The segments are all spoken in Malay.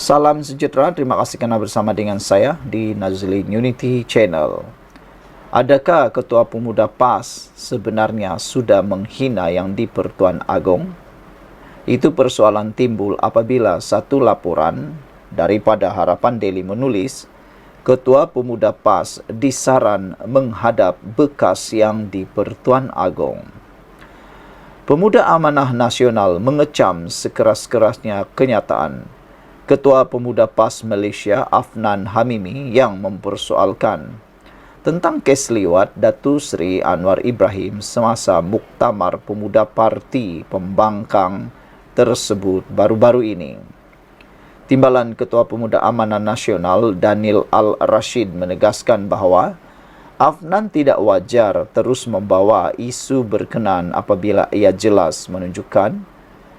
Salam sejahtera, terima kasih kerana bersama dengan saya di Nazlin Unity Channel. Adakah Ketua Pemuda PAS sebenarnya sudah menghina yang di-Pertuan Agong? Itu persoalan timbul apabila satu laporan daripada Harapan Daily menulis, Ketua Pemuda PAS disaran menghadap bekas yang di-Pertuan Agong. Pemuda Amanah Nasional mengecam sekeras-kerasnya kenyataan Ketua Pemuda PAS Malaysia Afnan Hamimi yang mempersoalkan tentang kes liwat Datuk Seri Anwar Ibrahim semasa Muktamar Pemuda Parti Pembangkang tersebut baru-baru ini. Timbalan Ketua Pemuda Amanah Nasional Daniel Al-Rashid menegaskan bahawa Afnan tidak wajar terus membawa isu berkenaan apabila ia jelas menunjukkan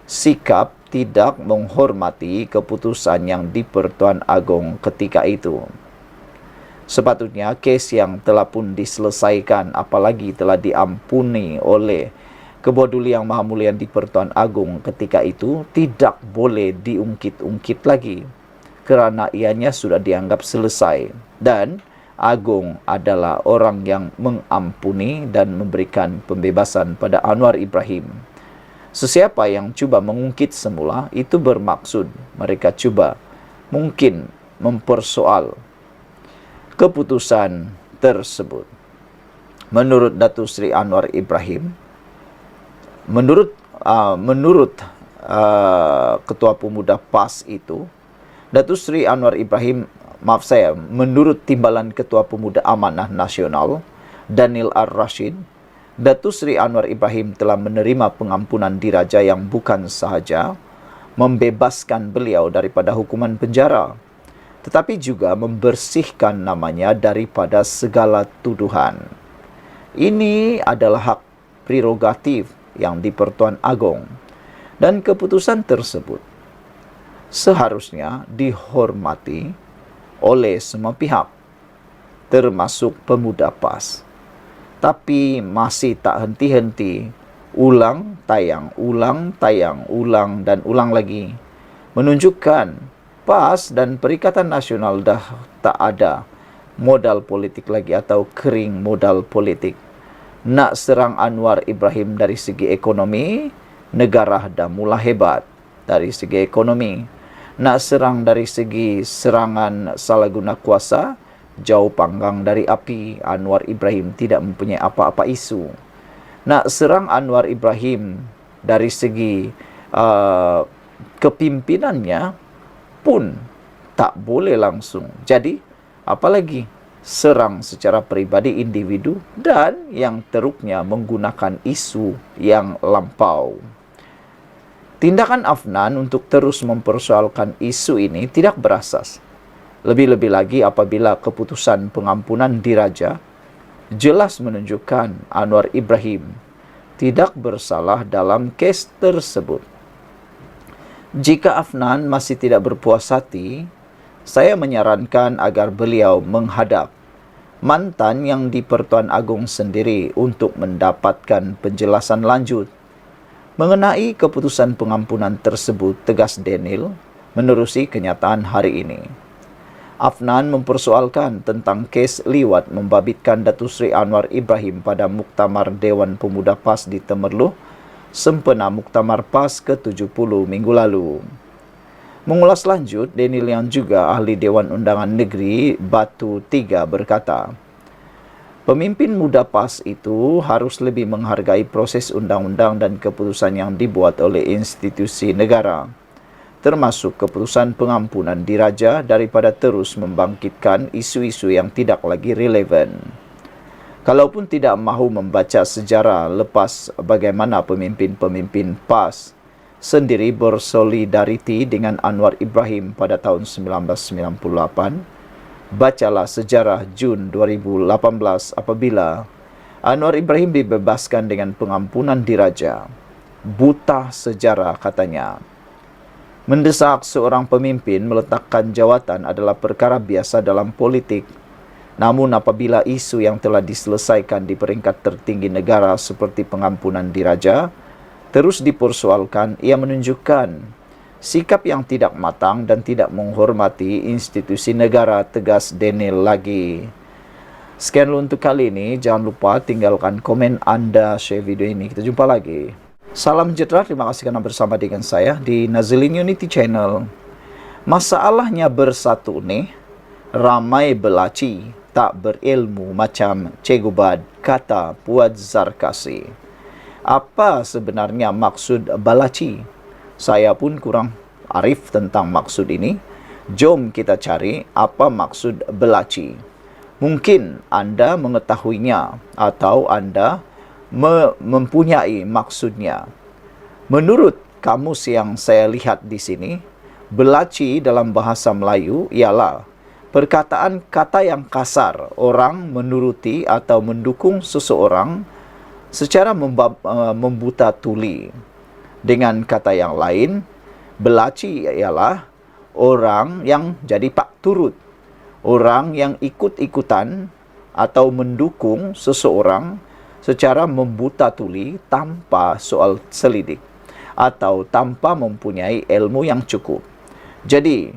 sikap tidak menghormati keputusan yang di-Pertuan Agong ketika itu. Sepatutnya kes yang telah pun diselesaikan apalagi telah diampuni oleh Keboduli Yang Maha Mulia di-Pertuan Agong ketika itu tidak boleh diungkit-ungkit lagi kerana ianya sudah dianggap selesai dan Agong adalah orang yang mengampuni dan memberikan pembebasan pada Anwar Ibrahim. Sesiapa yang cuba mengungkit semula itu bermaksud mereka cuba mungkin mempersoal keputusan tersebut. Menurut Datuk Seri Anwar Ibrahim, menurut Ketua Pemuda PAS itu, Datuk Seri Anwar Ibrahim, menurut Timbalan Ketua Pemuda Amanah Nasional Daniel Al-Rashid, Datuk Seri Anwar Ibrahim telah menerima pengampunan diraja yang bukan sahaja membebaskan beliau daripada hukuman penjara, tetapi juga membersihkan namanya daripada segala tuduhan. Ini adalah hak prerogatif yang di-Pertuan Agong dan keputusan tersebut seharusnya dihormati oleh semua pihak, termasuk Pemuda PAS. Tapi masih tak henti-henti, ulang, tayang, dan ulang lagi. Menunjukkan PAS dan Perikatan Nasional dah tak ada modal politik lagi atau kering modal politik. Nak serang Anwar Ibrahim dari segi ekonomi, negara dah mula hebat dari segi ekonomi. Nak serang dari segi serangan salah guna kuasa, jauh panggang dari api. Anwar Ibrahim tidak mempunyai apa-apa isu. Nak serang Anwar Ibrahim dari segi kepimpinannya pun tak boleh langsung. Jadi, apalagi serang secara peribadi individu dan yang teruknya menggunakan isu yang lampau. Tindakan Afnan untuk terus mempersoalkan isu ini tidak berasas. Lebih-lebih lagi apabila keputusan pengampunan diraja jelas menunjukkan Anwar Ibrahim tidak bersalah dalam kes tersebut. Jika Afnan masih tidak berpuas hati, saya menyarankan agar beliau menghadap mantan yang di-Pertuan Agong sendiri untuk mendapatkan penjelasan lanjut mengenai keputusan pengampunan tersebut, tegas Daniel menerusi kenyataan hari ini. Afnan mempersoalkan tentang kes liwat membabitkan Datuk Seri Anwar Ibrahim pada Muktamar Dewan Pemuda PAS di Temerloh sempena Muktamar PAS ke-70 minggu lalu. Mengulas lanjut, Daniel yang juga ahli Dewan Undangan Negeri Batu 3 berkata, pemimpin muda PAS itu harus lebih menghargai proses undang-undang dan keputusan yang dibuat oleh institusi negara, termasuk keputusan pengampunan diraja daripada terus membangkitkan isu-isu yang tidak lagi relevan. Kalaupun tidak mahu membaca sejarah lepas bagaimana pemimpin-pemimpin PAS sendiri bersolidariti dengan Anwar Ibrahim pada tahun 1998, bacalah sejarah Jun 2018 apabila Anwar Ibrahim dibebaskan dengan pengampunan diraja. Buta sejarah, katanya. Mendesak seorang pemimpin meletakkan jawatan adalah perkara biasa dalam politik. Namun apabila isu yang telah diselesaikan di peringkat tertinggi negara seperti pengampunan diraja terus dipersoalkan, ia menunjukkan sikap yang tidak matang dan tidak menghormati institusi negara, tegas Daniel lagi. Sekian dulu untuk kali ini. Jangan lupa tinggalkan komen Anda, share video ini. Kita jumpa lagi. Salam sejahtera. Terima kasih karena bersama dengan saya di Nazilin Unity Channel. Masalahnya bersatu nih, ramai belaci, tak berilmu macam Cikgu Bad, kata Puad Zarkasi. Apa sebenarnya maksud belaci? Saya pun kurang arif tentang maksud ini. Jom kita cari apa maksud belaci. Mungkin Anda mengetahuinya atau Anda mempunyai maksudnya. Menurut kamus yang saya lihat di sini, belaci dalam bahasa Melayu ialah perkataan kata yang kasar, orang menuruti atau mendukung seseorang secara membuta tuli. Dengan kata yang lain, belaci ialah orang yang jadi pak turut, orang yang ikut-ikutan atau mendukung seseorang secara membuta tuli tanpa soal selidik atau tanpa mempunyai ilmu yang cukup. Jadi,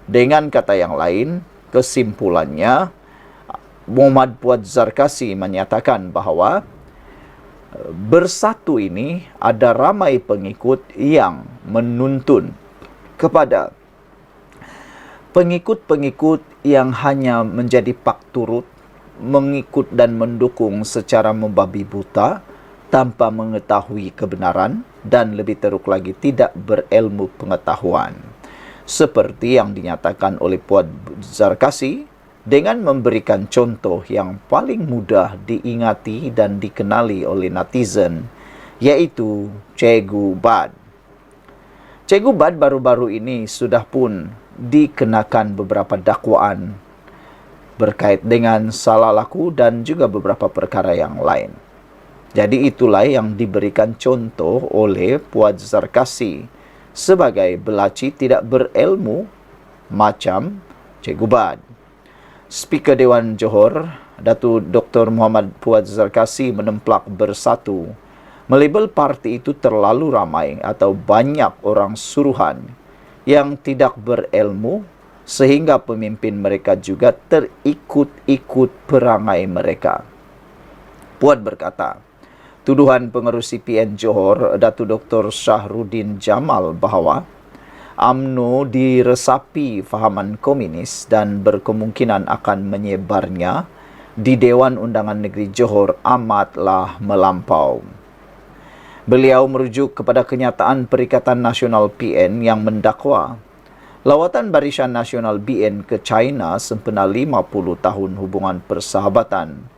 dengan kata yang lain, kesimpulannya, Muhammad Puad Zarkasi menyatakan bahawa bersatu ini ada ramai pengikut yang menuntun kepada pengikut-pengikut yang hanya menjadi pak turut, mengikut dan mendukung secara membabi buta tanpa mengetahui kebenaran dan lebih teruk lagi tidak berilmu pengetahuan. Seperti yang dinyatakan oleh Puad Zarkasi dengan memberikan contoh yang paling mudah diingati dan dikenali oleh netizen, yaitu Cikgu Bad. Cikgu Bad baru-baru ini sudah pun dikenakan beberapa dakwaan berkait dengan salah laku dan juga beberapa perkara yang lain. Jadi itulah yang diberikan contoh oleh Puad Zarkasi sebagai belaci tidak berilmu macam Cikgu Bad. Speaker Dewan Johor, Datuk Dr. Muhammad Puad Zarkasi menemplak bersatu, melabel parti itu terlalu ramai atau banyak orang suruhan yang tidak berilmu sehingga pemimpin mereka juga terikut-ikut perangai mereka. Puad berkata, tuduhan pengerusi PN Johor, Datuk Dr. Syahrudin Jamal bahawa UMNO diresapi fahaman komunis dan berkemungkinan akan menyebarnya di Dewan Undangan Negeri Johor amatlah melampau. Beliau merujuk kepada kenyataan Perikatan Nasional PN yang mendakwa lawatan Barisan Nasional BN ke China sempena 50 tahun hubungan persahabatan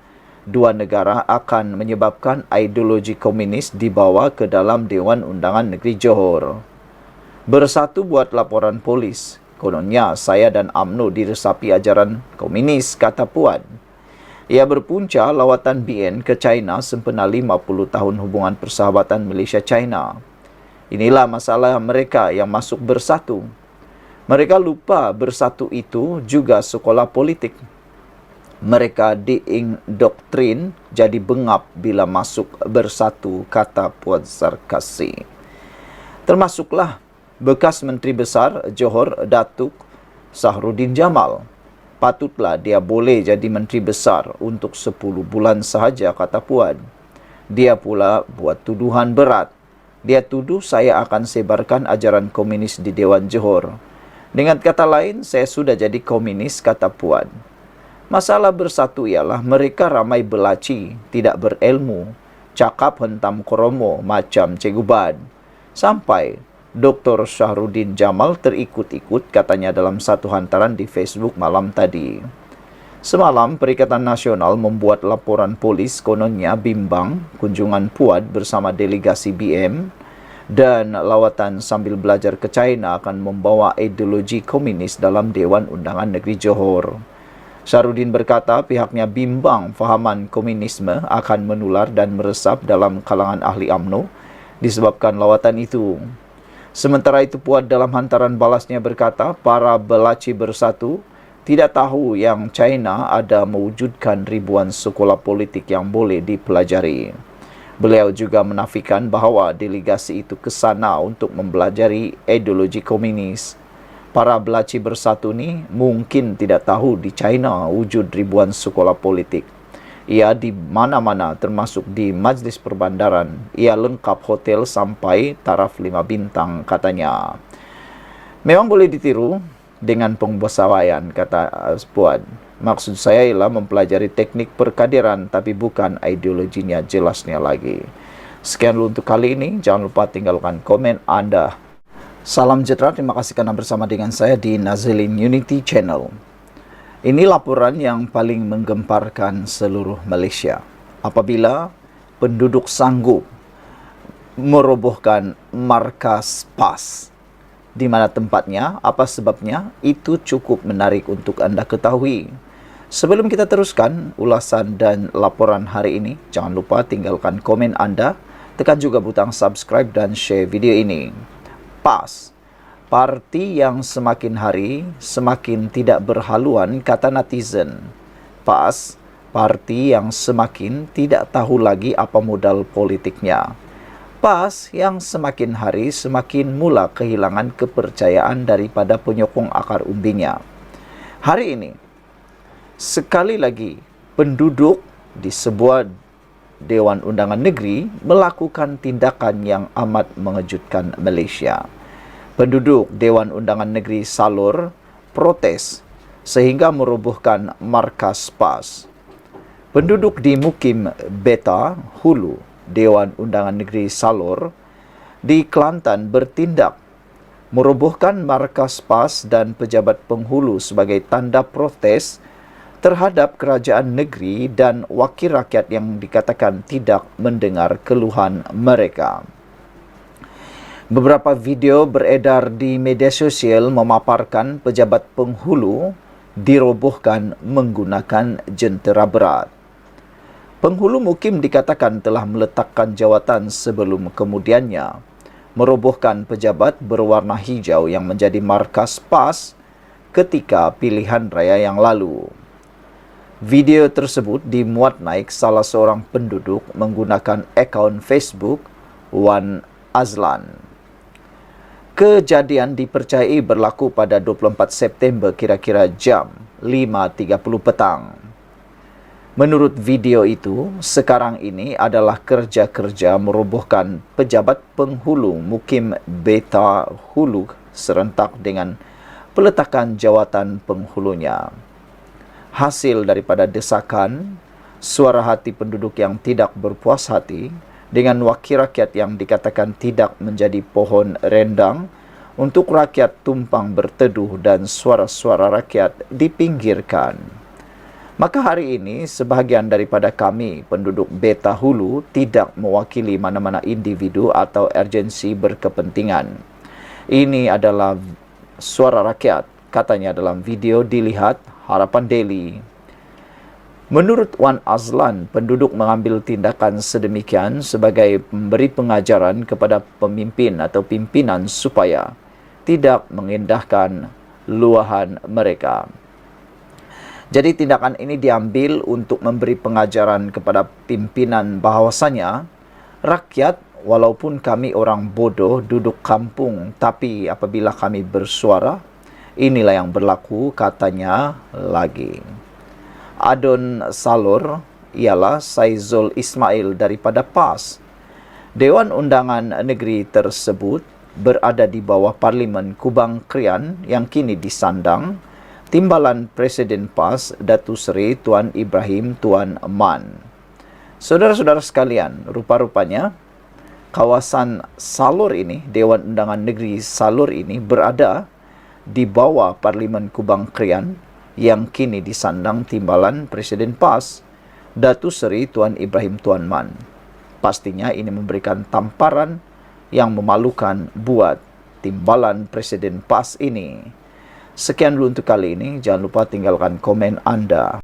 dua negara akan menyebabkan ideologi komunis dibawa ke dalam Dewan Undangan Negeri Johor. Bersatu buat laporan polis. Kononnya saya dan UMNO diresapi ajaran komunis, kata Puad. Ia berpunca lawatan BN ke China sempena 50 tahun hubungan persahabatan Malaysia-China. Inilah masalah mereka yang masuk bersatu. Mereka lupa bersatu itu juga sekolah politik. Mereka diindoktrin jadi bengap bila masuk bersatu, kata Puad Zarkasi. Termasuklah bekas Menteri Besar Johor Datuk Syahrudin Jamal. Patutlah dia boleh jadi Menteri Besar untuk 10 bulan sahaja, kata Puad. Dia pula buat tuduhan berat. Dia tuduh saya akan sebarkan ajaran komunis di Dewan Johor. Dengan kata lain, saya sudah jadi komunis, kata Puad. Masalah bersatu ialah mereka ramai belaci, tidak berilmu, cakap hentam kromo macam Cikgu Bad. Sampai Dr. Syahrudin Jamal terikut-ikut, katanya dalam satu hantaran di Facebook malam tadi. Semalam, Perikatan Nasional membuat laporan polis kononnya bimbang kunjungan Puad bersama delegasi BM dan lawatan sambil belajar ke China akan membawa ideologi komunis dalam Dewan Undangan Negeri Johor. Syahrudin berkata pihaknya bimbang fahaman komunisme akan menular dan meresap dalam kalangan ahli UMNO disebabkan lawatan itu. Sementara itu, Puad dalam hantaran balasnya berkata, para belaci bersatu tidak tahu yang China ada mewujudkan ribuan sekolah politik yang boleh dipelajari. Beliau juga menafikan bahawa delegasi itu ke sana untuk mempelajari ideologi komunis. Para belaci bersatu ni mungkin tidak tahu di China wujud ribuan sekolah politik. Ia di mana-mana termasuk di majlis perbandaran. Ia lengkap hotel sampai taraf 5 bintang katanya. Memang boleh ditiru dengan pembesawaian, kata Puan. Maksud saya ialah mempelajari teknik perkadiran tapi bukan ideologinya jelasnya lagi. Sekian dulu untuk kali ini. Jangan lupa tinggalkan komen Anda. Salam sejahtera, terima kasih karena bersama dengan saya di Nazilin Unity Channel. Ini laporan yang paling menggemparkan seluruh Malaysia. Apabila penduduk sanggup merobohkan markas PAS. Di mana tempatnya, apa sebabnya, itu cukup menarik untuk Anda ketahui. Sebelum kita teruskan ulasan dan laporan hari ini, jangan lupa tinggalkan komen Anda, tekan juga butang subscribe dan share video ini. PAS, parti yang semakin hari semakin tidak berhaluan, kata netizen. PAS, parti yang semakin tidak tahu lagi apa modal politiknya. PAS yang semakin hari semakin mula kehilangan kepercayaan daripada penyokong akar umbinya. Hari ini, sekali lagi penduduk di sebuah Dewan Undangan Negeri melakukan tindakan yang amat mengejutkan Malaysia. Penduduk Dewan Undangan Negeri Salor protes sehingga merobohkan markas PAS. Penduduk di Mukim Beta Hulu, Dewan Undangan Negeri Salor di Kelantan bertindak merobohkan markas PAS dan pejabat penghulu sebagai tanda protes terhadap kerajaan negeri dan wakil rakyat yang dikatakan tidak mendengar keluhan mereka. Beberapa video beredar di media sosial memaparkan pejabat penghulu dirobohkan menggunakan jentera berat. Penghulu Mukim dikatakan telah meletakkan jawatan sebelum kemudiannya merobohkan pejabat berwarna hijau yang menjadi markas PAS ketika pilihan raya yang lalu. Video tersebut dimuat naik salah seorang penduduk menggunakan akaun Facebook Wan Azlan. Kejadian dipercayai berlaku pada 24 September kira-kira jam 5.30 petang. Menurut video itu, sekarang ini adalah kerja-kerja merobohkan pejabat penghulu Mukim Beta Hulu serentak dengan peletakan jawatan penghulunya. Hasil daripada desakan, suara hati penduduk yang tidak berpuas hati dengan wakil rakyat yang dikatakan tidak menjadi pohon rendang untuk rakyat tumpang berteduh dan suara-suara rakyat dipinggirkan. Maka hari ini, sebahagian daripada kami, penduduk Beta Hulu, tidak mewakili mana-mana individu atau agensi berkepentingan. Ini adalah suara rakyat, katanya dalam video dilihat Harapan Daily. Menurut Wan Azlan, penduduk mengambil tindakan sedemikian sebagai memberi pengajaran kepada pemimpin atau pimpinan supaya tidak mengendahkan luahan mereka. Jadi tindakan ini diambil untuk memberi pengajaran kepada pimpinan bahawasanya rakyat, walaupun kami orang bodoh duduk kampung, tapi apabila kami bersuara, inilah yang berlaku, katanya lagi. Adon Salor ialah Saizul Ismail daripada PAS. Dewan Undangan Negeri tersebut berada di bawah Parlimen Kubang Krian yang kini disandang Timbalan Presiden PAS Datu Seri Tuan Ibrahim Tuan Man. Saudara-saudara sekalian, rupa-rupanya kawasan Salor ini, Dewan Undangan Negeri Salor ini berada di bawah Parlimen Kubang Krian yang kini disandang Timbalan Presiden PAS Datu Seri Tuan Ibrahim Tuan Man. Pastinya ini memberikan tamparan yang memalukan buat Timbalan Presiden PAS ini. Sekian dulu untuk kali ini. Jangan lupa tinggalkan komen Anda.